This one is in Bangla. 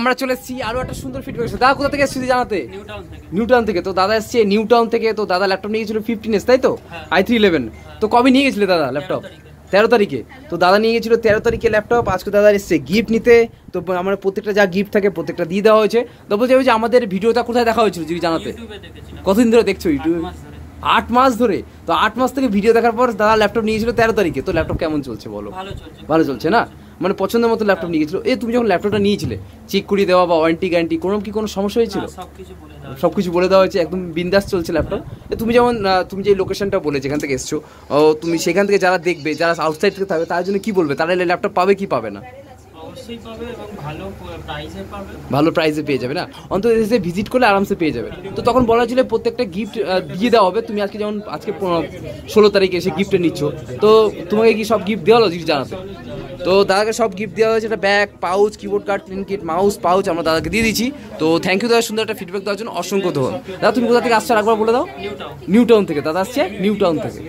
আমরা চলে এসেছি আরো একটা সুন্দর ফিডব্যাক। দাদা কোথা থেকে এসেছি জানাতে? নিউ টাউন থেকে। তো দাদা এসছে নিউ টাউন থেকে। তো দাদা ল্যাপটপ নিয়ে গেছিল 15s, তাই তো? i3 11। তো কবে নিয়ে গেছিলে দাদা ল্যাপটপ? 13 তারিখে। তো দাদা নিয়ে গেছিল 13 তারিখে ল্যাপটপ। আজকে দাদা এসছে গিফট নিতে। তো আমার প্রত্যেকটা যা গিফট থাকে প্রত্যেকটা দিয়ে দেওয়া হয়েছে। তো বলছে যে আমাদের ভিডিওটা কোথায় দেখা হয়েছিল যদি জানাতে? কতদিন ধরে দেখছো ইউটিউবে? 8 মাস ধরে। তো 8 মাস থেকে ভিডিও দেখার পর দাদা ল্যাপটপ নিয়েছিল 13 তারিখে। তো ল্যাপটপ কেমন চলছে বলো? ভালো চলছে না? মানে পছন্দের মতো ল্যাপটপ নিয়ে গেছিল। তুমি যখন ল্যাপটপটা নিয়েছিলে চেক করিয়ে দেওয়া বা ওয়ারেন্টি গ্যারান্টি কোনো সমস্যা হয়েছিল? সবকিছু বলে দেওয়া হয়েছে, একদম বিন্দাস চলছে ল্যাপটপ। তুমি যেমন তুমি যে লোকেশনটা বলে যেখান থেকে এসছো, তুমি সেখান থেকে যারা দেখবে, যারা আউটসাইড থেকে থাকবে তার জন্য কি বলবে? তারা ল্যাপটপ পাবে কি পাবে না? ভালো প্রাইসে পেয়ে যাবে না? অন্তত এসে ভিজিট করলে আরামসে পেয়ে যাবে। তো তখন বলা ছিল প্রত্যেকটা গিফট দিয়ে দেওয়া হবে। তুমি আজকে যেমন আজকে 16 তারিখে এসে গিফটে নিচ্ছ, তো তোমাকে কি সব গিফট দেওয়া হলো যদি জানাতে? তো দাদাকে সব গিফট দেওয়া হয়েছে, একটা bag, pouch, keyboard card, print kit, mouse, pouch আমরা দাদাকে দিয়ে দিচ্ছি। তো থ্যাংক ইউ দাদা, সুন্দর একটা ফিডব্যাক দেওয়ার জন্য অসংখ্য ধন্যবাদ। দাদা তুমি কোথা থেকে আসছো একবার বলে দাও? নিউ টাউন থেকে দাদা আসছে, নিউ টাউন থেকে।